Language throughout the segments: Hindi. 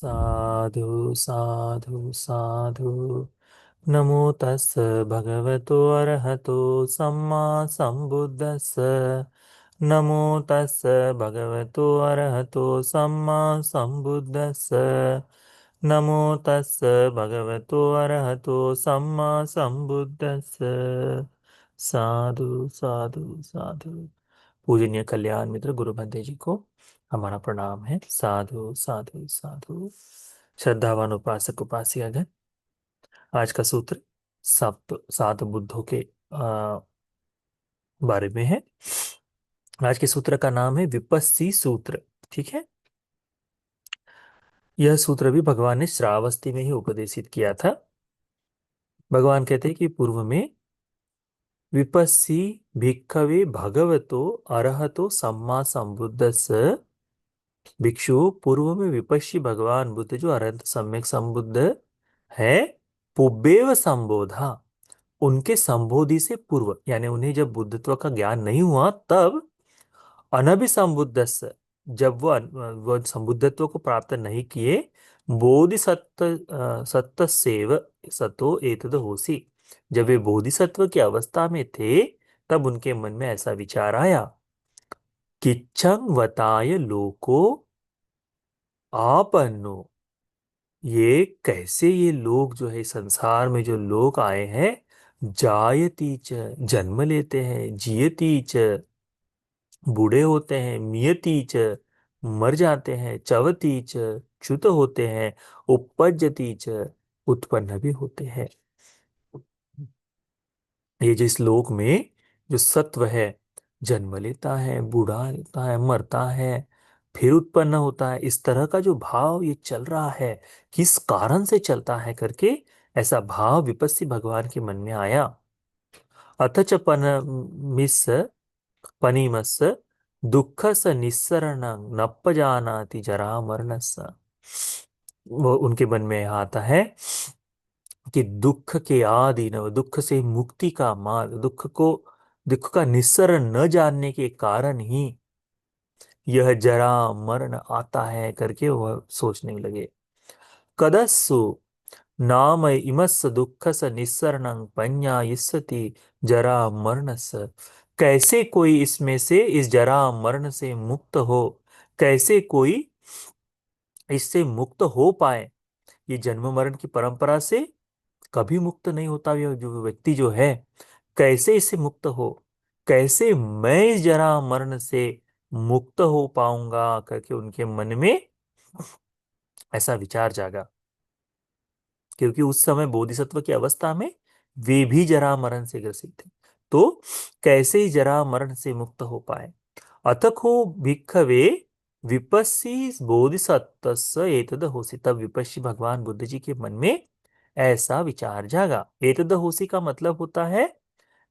साधु साधु साधु। नमो तस् भगवतो अरहतो सम्मा संबुद्धस्स। नमो तस् भगवतो अरहतो सम्मा संबुद्धस्स। नमो तस् भगवतो अरहतो सम्मा संबुद्धस्स। साधु साधु साधु। पूजनीय कल्याण मित्र गुरु बंदे जी को हमारा प्रणाम है। साधु साधु साधु। श्रद्धावान उपासक उपासिकागण, आज का सूत्र सप्त सात बुद्धों के बारे में है। आज के सूत्र का नाम है विपस्सी सूत्र। ठीक है, यह सूत्र भी भगवान ने श्रावस्ती में ही उपदेशित किया था। भगवान कहते हैं कि पूर्व में विपस्सी भिक्खवे भगवतो अरहतो सम्मा संबुद्धस्स। भिक्षु, पूर्व में विपश्ची भगवान बुद्ध जो अरहत सम्यक संबुद्ध है, पुब्बेव संबोधा, उनके संबोधि से पूर्व, यानी उन्हें जब बुद्धत्व का ज्ञान नहीं हुआ तब अनभिसंबुद्धस्य, जब वो संबुद्धत्व को प्राप्त नहीं किए, बोधिसत्व सत्तसेव सतो एतद होसी, जब वे बोधिसत्व की अवस्था में थे तब उनके मन में ऐसा विचार आया, किच्छं वताय लोको आपन्नो, ये कैसे ये लोग जो है संसार में जो लोग आए हैं, जायती च, जन्म लेते हैं, जियती च, बूढ़े होते हैं, मियती च, मर जाते हैं, चवती च, च्युत होते हैं, उपपज्यति च, उत्पन्न भी होते हैं। ये जिस लोक में जो सत्व है, जन्म लेता है, बूढ़ा होता है, मरता है, फिर उत्पन्न होता है, इस तरह का जो भाव ये चल रहा है, किस कारण से चलता है करके ऐसा भाव विपस्सी भगवान के मन में आया। अथ च मिस पनिमस दुख स निस्सरण नप्पजानाति जरा मरणस। वो उनके मन में आता है कि दुख के आदि न, दुख से मुक्ति का मार्ग, दुख का निस्सरण न जानने के कारण ही यह जरा मरण आता है करके वह सोचने लगे। कदस्सु नाम इमस्स दुख स निस्सरणं पඤ्ඤायिष्यति जरा मरणस, कैसे कोई इसमें से, इस जरा मरण से मुक्त हो, कैसे कोई इससे मुक्त हो पाए। ये जन्म मरण की परंपरा से कभी मुक्त नहीं होता ये जो व्यक्ति जो है, कैसे इससे मुक्त हो, कैसे मैं इस जरा मरण से मुक्त हो पाऊंगा करके उनके मन में ऐसा विचार जागा। क्योंकि उस समय बोधिसत्व की अवस्था में वे भी जरा मरण से ग्रसित थे, तो कैसे ही जरा मरण से मुक्त हो पाए। अतको भिक्खवे विपस्सी बोधिसत्वस्य एतद होसी, तब विपस्सी भगवान बुद्ध जी के मन में ऐसा विचार जागा। एतद होसी का मतलब होता है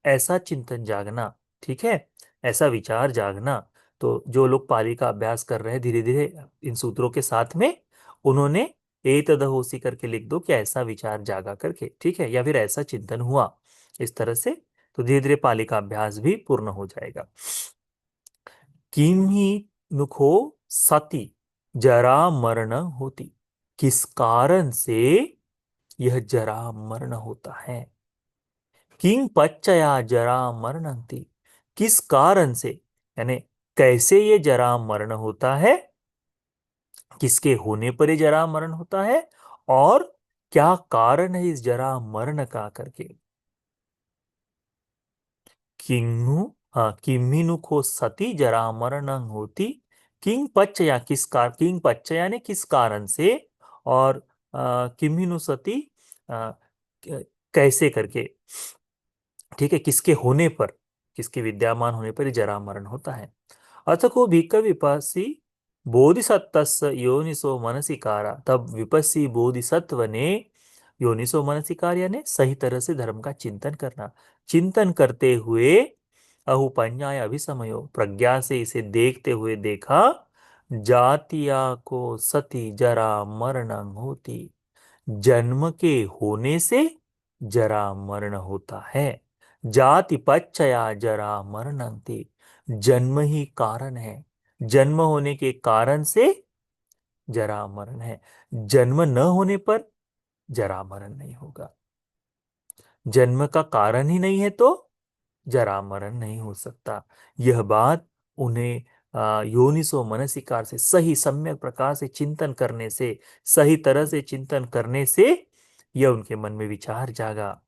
ऐसा चिंतन जागना। ठीक है, ऐसा विचार जागना। तो जो लोग पाली का अभ्यास कर रहे हैं धीरे धीरे इन सूत्रों के साथ में, उन्होंने एतदहोसी करके लिख दो कि ऐसा विचार जागा करके, ठीक है, या फिर ऐसा चिंतन हुआ, इस तरह से। तो धीरे धीरे पाली का अभ्यास भी पूर्ण हो जाएगा। किम ही नुखो सती जरा मरण होती, किस कारण से यह जरा मरण होता है। किंग पच्चया जरा मरणंती, किस कारण से, यानी कैसे ये जरा मरण होता है, किसके होने पर ये जरा मरण होता है, और क्या कारण है इस जरा मरण का करके। किन्नु, हाँ, किमिनु को सती जरा मरण होती, किंग पच्चया किस कार, किंग पच्चया ने किस कारण से, और किमिनु सती कैसे करके, ठीक है, किसके होने पर, किसके विद्यमान होने पर ये जरा मरण होता है। अथ को भिक्ख विपस्सी बोधिसत्वस्य योनिसो मनसिकारा, तब विपस्सी बोधिसत्व ने योनिसो मनसिकार यानी सही तरह से धर्म का चिंतन करना, चिंतन करते हुए अहुपन्याय अभिसमयो, प्रज्ञा से इसे देखते हुए देखा, जातिया को सती जरा मरण होती, जन्म के होने से जरा मरण होता है। जाति पच्चया जरा मरणंति, जन्म ही कारण है, जन्म होने के कारण से जरा मरण है। जन्म न होने पर जरा मरण नहीं होगा। जन्म का कारण ही नहीं है तो जरा मरण नहीं हो सकता। यह बात उन्हें योनिसो मनसिकार से सही सम्यक प्रकार से चिंतन करने से, सही तरह से चिंतन करने से यह उनके मन में विचार जागा।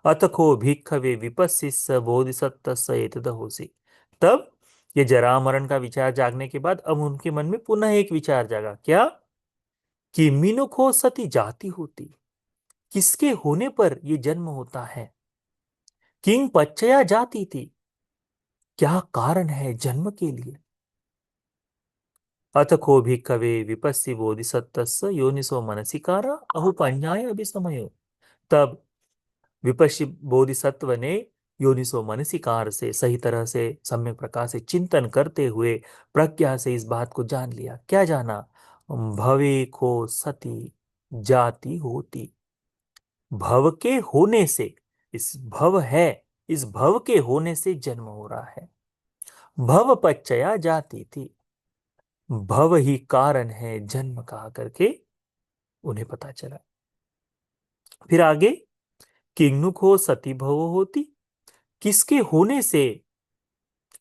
अतको भिक्खवे विपस्सिस बोधिसत्तस्स एतदहोसि। तब ये जरा मरण का विचार जागने के बाद अब उनके मन में पुनः एक विचार जागा, क्या? कि मीनुखो सती जाति होती, किसके होने पर ये जन्म होता है? किंग पच्चया जाति थी, क्या कारण है जन्म के लिए? अथ को भी कवे विपस्सी बोधिसत्तस्य योनिसो मनसिकारा अहुपन्याय अभिसमयो। तब विपस्सी बोधिसत्व ने योनिसो मनसिकार से सही तरह से सम्यक प्रकार से चिंतन करते हुए प्रज्ञा से इस बात को जान लिया। क्या जाना? भवे को सती जाति होती। भव के होने से, इस भव है, इस भव के होने से जन्म हो रहा है। भव पच्चया जाती थी, भव ही कारण है जन्म कहा करके उन्हें पता चला। फिर आगे, किंगनुक हो सती भव होती, किसके होने से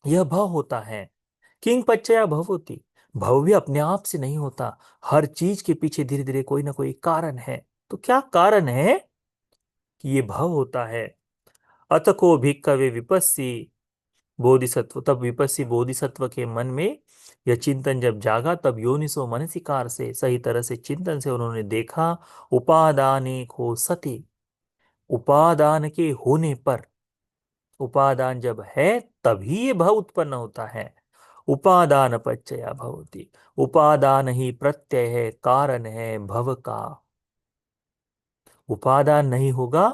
यह भव होता है? किंग पच्चया भव होती, भव भी अपने आप से नहीं होता, हर चीज के पीछे धीरे धीरे कोई ना कोई कारण है। तो क्या कारण है कि ये भव होता है? अत को भिक्खवे विपस्सी बोधिसत्व। तब विपस्सी बोधिसत्व के मन में यह चिंतन जब जागा, तब योनिसो मनसिकार से सही तरह से चिंतन से उन्होंने देखा, उपादाने को सती, उपादान के होने पर, उपादान जब है तभी ये भव उत्पन्न होता है। उपादान पच्चया भवति, उपादान ही प्रत्यय है, कारण है भव का। उपादान नहीं होगा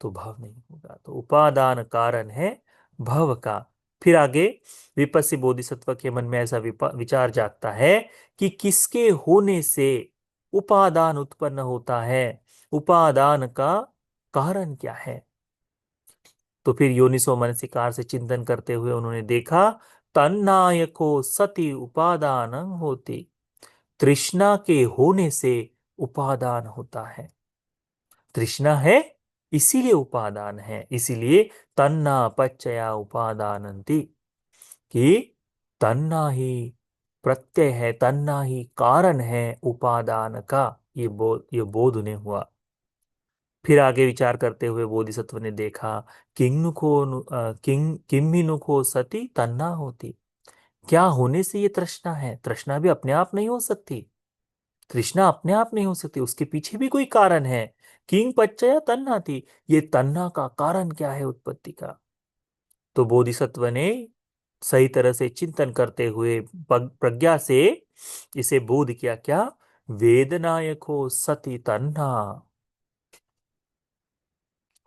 तो भव नहीं होगा, तो उपादान कारण है भव का। फिर आगे विपस्सी बोधिसत्व के मन में ऐसा विचार जागता है कि किसके होने से उपादान उत्पन्न होता है, उपादान का कारण क्या है? तो फिर योनिसो मनसिकार से चिंतन करते हुए उन्होंने देखा, तन्नायको सती उपादान होती, तृष्णा के होने से उपादान होता है। तृष्णा है इसीलिए उपादान है, इसीलिए तन्ना पच्चया उपादानंति, कि तन्ना ही प्रत्यय है, तन्ना ही कारण है उपादान का। ये बोध उन्हें हुआ। फिर आगे विचार करते हुए बोधिसत्व ने देखा, किम्मिनुको सती तन्ना होती, क्या होने से ये तृष्णा है? तृष्णा भी अपने आप नहीं हो सकती, तृष्णा अपने आप नहीं हो सकती, उसके पीछे भी कोई कारण है। किंग पच्चया तन्ना थी, ये तन्ना का कारण क्या है उत्पत्ति का? तो बोधिसत्व ने सही तरह से चिंतन करते हुए प्रज्ञा से इसे बोध किया, क्या? वेदनायको सती तन्ना।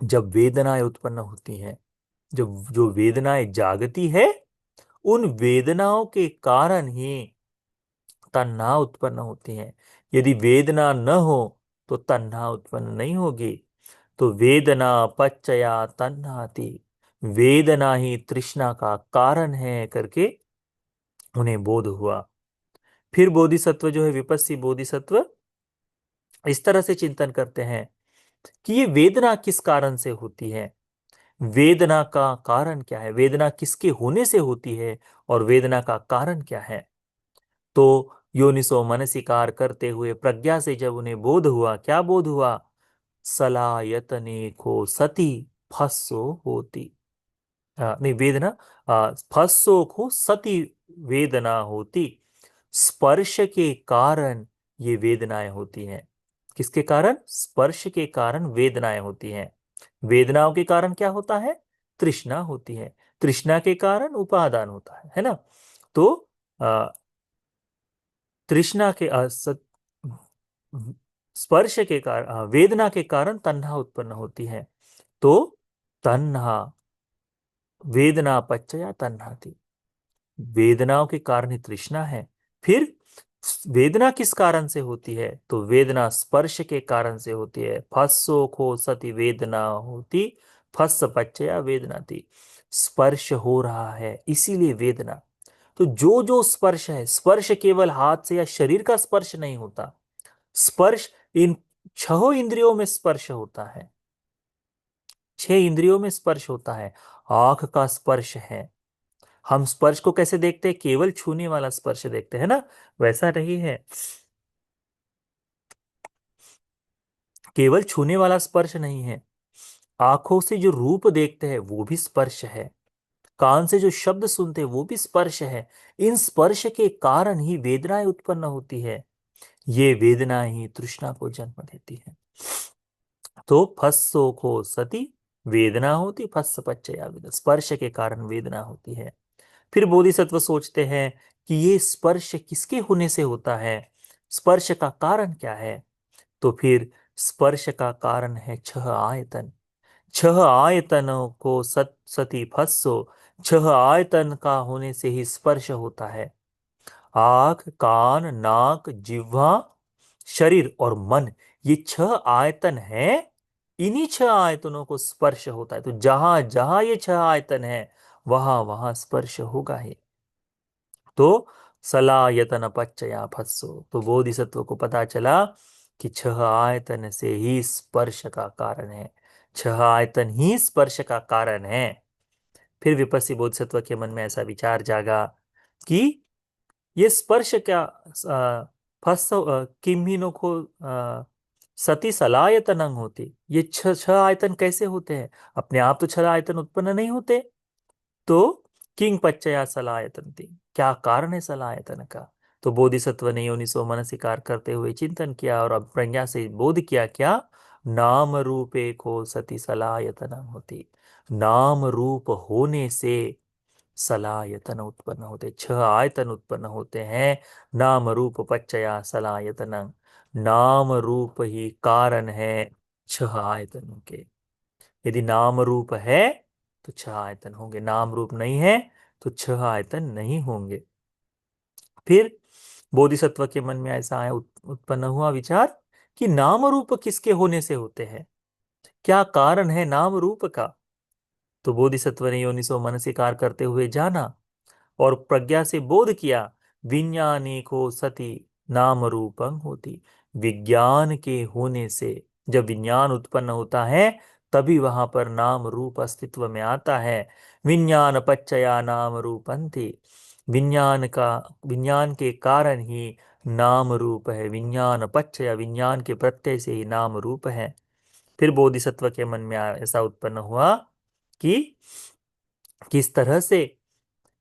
जब वेदनाएं उत्पन्न होती हैं, जब जो वेदनाएं जागती है, उन वेदनाओं के कारण ही तन्ना उत्पन्न होती है। यदि वेदना न हो तो तन्ना उत्पन्न नहीं होगी। तो वेदना पच्चया तन्नाति, वेदना ही तृष्णा का कारण है करके उन्हें बोध हुआ। फिर बोधिसत्व जो है, विपस्सी बोधिसत्व, इस तरह से चिंतन करते हैं कि ये वेदना किस कारण से होती है, वेदना का कारण क्या है, वेदना किसके होने से होती है और वेदना का कारण क्या है। तो योनिसो मनसिकार करते हुए प्रज्ञा से जब उन्हें बोध हुआ, क्या बोध हुआ? सलायतने को सती फस्सो होती, नहीं वेदना, फस्सो को सती वेदना होती, स्पर्श के कारण ये वेदनाएं होती हैं। किसके कारण? स्पर्श के कारण वेदनाएं होती हैं। वेदनाओं के कारण क्या होता है? तृष्णा होती है, तृष्णा के कारण उपादान होता है ना? तो तृष्णा के स्पर्श के कारण, वेदना के कारण तन्हा उत्पन्न होती है। तो तन्हा, वेदना पच्चया तन्हा थी, वेदनाओं के कारण ही तृष्णा है। फिर वेदना किस कारण से होती है? तो वेदना स्पर्श के कारण से होती है। फस्सो खो सती वेदना होती, फस्स पच्चया वेदना थी, स्पर्श हो रहा है इसीलिए वेदना। तो जो जो स्पर्श है, स्पर्श केवल हाथ से या शरीर का स्पर्श नहीं होता, स्पर्श इन छह इंद्रियों में स्पर्श होता है, छह इंद्रियों में स्पर्श होता है। आंख का स्पर्श है। हम स्पर्श को कैसे देखते हैं? केवल छूने वाला स्पर्श देखते हैं ना, वैसा नहीं है। केवल छूने वाला स्पर्श नहीं है। आंखों से जो रूप देखते हैं वो भी स्पर्श है। कान से जो शब्द सुनते हैं वो भी स्पर्श है। इन स्पर्श के कारण ही वेदनाएं उत्पन्न होती है। ये वेदना ही तृष्णा को जन्म देती है। तो फस्सो को सती वेदना होती, फस्स पच्चया वेदना, स्पर्श के कारण वेदना होती है। फिर बोधिसत्व सोचते हैं कि ये स्पर्श किसके होने से होता है, स्पर्श का कारण क्या है। तो फिर स्पर्श का कारण है छह आयतन। छह आयतनों को सती फस्सो, छह आयतन का होने से ही स्पर्श होता है। आंख, कान, नाक, जिह्वा, शरीर और मन, ये छह आयतन है। इन्हीं छह आयतनों को स्पर्श होता है। तो जहां जहां ये छह आयतन है वहां वहां स्पर्श होगा ही। तो सलायतन पच्चया फस्सो, तो बोधिसत्व को पता चला कि छह आयतन से ही स्पर्श का कारण है, छह आयतन ही स्पर्श का कारण है। फिर विपस्सी बोधिसत्व के मन में ऐसा विचार जागा कि ये स्पर्श क्या, फस किम्हिनो को सती सलायतनंग होती, ये छह छह आयतन कैसे होते हैं? अपने आप तो छह आयतन उत्पन्न नहीं होते। तो किंग पच्चया सलायतन थी, क्या कारण है सलायतन का? तो बोधिसत्व ने योनिसो मनसिकार करते हुए चिंतन किया और अब प्रज्ञा से बोध किया, क्या? नाम रूपे को सती सलायतन होती, नाम रूप होने से सलायतन उत्पन्न होते, छह आयतन उत्पन्न होते हैं। नाम रूप पच्चया सलायतन, नाम रूप ही कारण है छह आयतनों के। यदि नाम रूप है तो छह आयतन होंगे, नाम रूप नहीं है तो छह आयतन नहीं होंगे। फिर बोधिसत्व के मन में ऐसा आया, उत्पन्न हुआ विचार कि नाम रूप किसके होने से होते हैं, क्या कारण है नाम रूप का? तो बोधिसत्व ने योनिसो मनसिकार करते हुए जाना और प्रज्ञा से बोध किया, विज्ञाने को सती नाम रूपं होती, विज्ञान के होने से, जब विज्ञान उत्पन्न होता है तभी वहां पर नाम रूप अस्तित्व में आता है। विज्ञान पच्चया नाम रूपंति, विज्ञान का, विज्ञान के कारण ही नाम रूप है, विज्ञान पच्चया, विज्ञान के प्रत्यय से ही नाम रूप है। फिर बोधिसत्व के मन में ऐसा उत्पन्न हुआ कि किस तरह से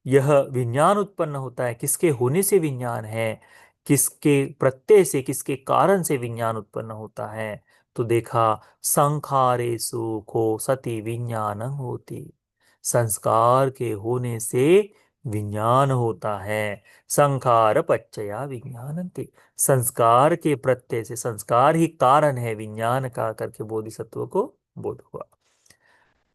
यह विज्ञान उत्पन्न होता है, किसके होने से विज्ञान है, किसके प्रत्यय से, किसके कारण से विज्ञान उत्पन्न होता है। तो देखा, संखारेषु को सती विज्ञान होती, संस्कार के होने से विज्ञान होता है। संखार पच्चया विज्ञानंति, संस्कार के प्रत्यय से, संस्कार ही कारण है विज्ञान का करके बोधिसत्व को बोध हुआ।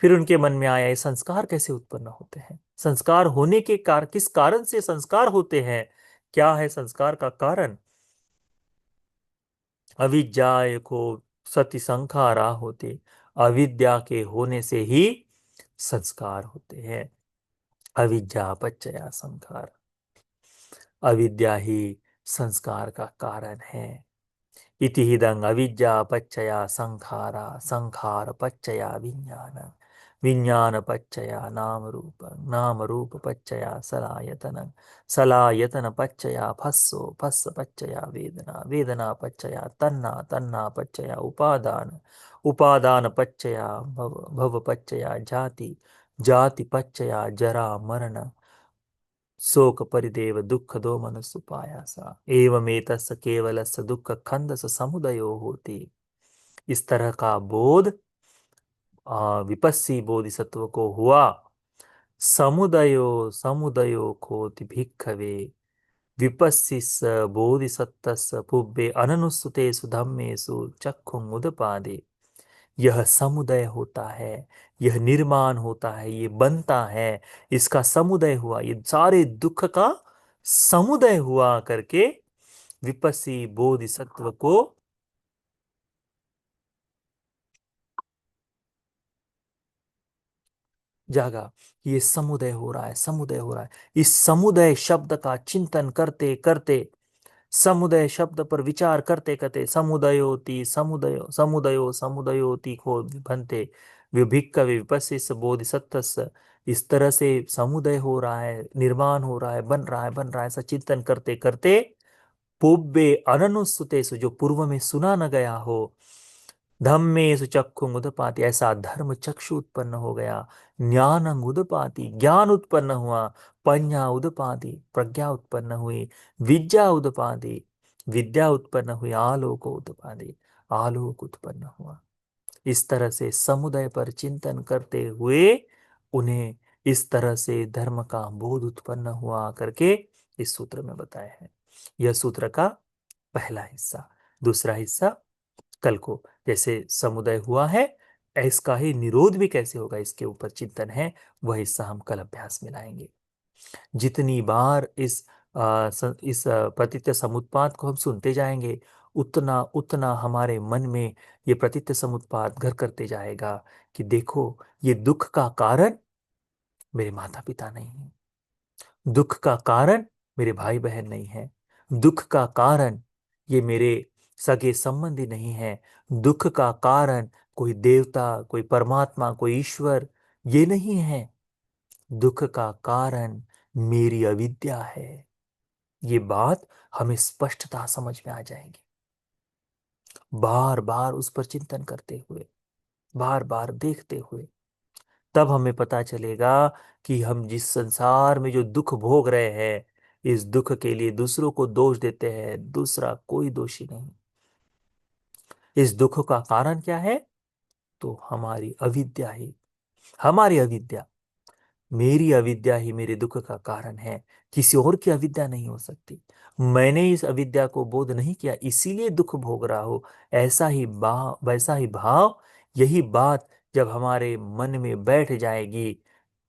फिर उनके मन में आया, ये संस्कार कैसे उत्पन्न होते हैं, संस्कार होने के किस कारण से संस्कार होते हैं, क्या है संस्कार का कारण? अविद्या को सति संखारा होते, अविद्या के होने से ही संस्कार होते हैं। अविद्या पच्चया संखार, अविद्या ही संस्कार का कारण है। इति हिदं अविद्या पच्चया संखारा, संखार पच्चया विज्ञान, विज्ञान पच्चया नाम रूप, नाम रूप पच्चया सलायतन, सलायतन पच्चया फस्सो, फस्स पच्चया वेदना, वेदना पच्चया तन्ना, तन्ना पच्चया उपादान, उपादान पच्चया भव, भव पच्चया जाति, जाति पच्चया जरा मरण, शोक परिदेव दुख दो मनस्सु पायासा, एवमेतस्य केवलस्य दुख खंदस समुदयो होती। इस तरह का बोध विपस्सी बोधिसत्व को हुआ। समुदयो समुदयो खोति भिक्खवे, विपस्सिस बोधिसत्तस्य पुब्बे अननुसुतेषु धम्मेषु चक्षुं उदपादे। यह समुदय होता है, यह निर्माण होता है, ये बनता है, इसका समुदय हुआ, ये सारे दुख का समुदय हुआ करके विपस्सी बोधिसत्व को जागा कि ये समुदय हो रहा है, समुदय हो रहा है। इस समुदय शब्द का चिंतन करते करते, समुदय शब्द पर विचार करते करते, समुदयोति समुदयो समुदयो समुदयोति को भन्ते विभिक्क विपस्सिस बोधिसत्वस। इस तरह से समुदय हो रहा है, निर्माण हो रहा है, बन रहा है, बन रहा है, ऐसा चिंतन करते करते पूर्वे अननुसुतेषु, जो पूर्व में सुना न गया हो, धम्मेषु चक्षु उदपाति, ऐसा धर्म चक्षु उत्पन्न हो गया। ज्ञान उदपाति, ज्ञान उत्पन्न हुआ। पඤ्ඤा उदपाति, प्रज्ञा उत्पन्न हुई। विद्या उदपाति, विद्या उत्पन्न हुई। आलोक उदपाति, आलोक उत्पन्न हुआ। इस तरह से समुदय पर चिंतन करते हुए उन्हें इस तरह से धर्म का बोध उत्पन्न हुआ करके इस सूत्र में बताया है। यह सूत्र का पहला हिस्सा। दूसरा हिस्सा कल को, जैसे समुदय हुआ है, इसका ही निरोध भी कैसे होगा, इसके ऊपर चिंतन है, वह हिस्सा हम कल अभ्यास में लाएंगे। जितनी बार इस प्रतीत्य समुत्पाद को हम सुनते जाएंगे, उतना उतना हमारे मन में ये प्रतीत्य समुत्पाद घर करते जाएगा कि देखो, ये दुख का कारण मेरे माता पिता नहीं है, दुख का कारण मेरे भाई बहन नहीं है, दुख का कारण ये मेरे सगे संबंधी नहीं है, दुख का कारण कोई देवता, कोई परमात्मा, कोई ईश्वर ये नहीं है, दुख का कारण मेरी अविद्या है। ये बात हमें स्पष्टता समझ में आ जाएगी। बार बार उस पर चिंतन करते हुए, बार बार देखते हुए, तब हमें पता चलेगा कि हम जिस संसार में जो दुख भोग रहे हैं, इस दुख के लिए दूसरों को दोष देते हैं, दूसरा कोई दोषी नहीं। इस दुख का कारण क्या है? तो हमारी अविद्या ही, हमारी अविद्या, मेरी अविद्या ही मेरे दुख का कारण है। किसी और की अविद्या नहीं हो सकती। मैंने इस अविद्या को बोध नहीं किया, इसीलिए दुख भोग रहा हो। ऐसा ही वैसा ही भाव, यही बात जब हमारे मन में बैठ जाएगी,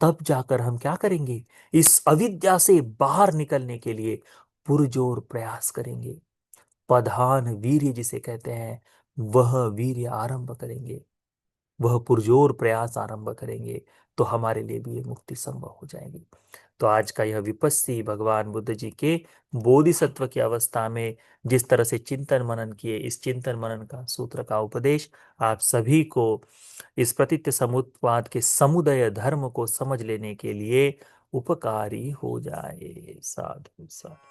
तब जाकर हम क्या करेंगे? इस अविद्या से बाहर निकलने के लिए पुरजोर प्रयास करेंगे। पधान वीर्य जिसे कहते हैं, वह वीर्य आरंभ करेंगे, वह पुरजोर प्रयास आरंभ करेंगे, तो हमारे लिए भी ये मुक्ति संभव हो जाएगी। तो आज का यह विपस्सी भगवान बुद्ध जी के बोधिसत्व की अवस्था में जिस तरह से चिंतन मनन किए, इस चिंतन मनन का सूत्र का उपदेश आप सभी को इस प्रतीत्य समुत्पाद के समुदय धर्म को समझ लेने के लिए उपकारी हो जाए। साधु साधु।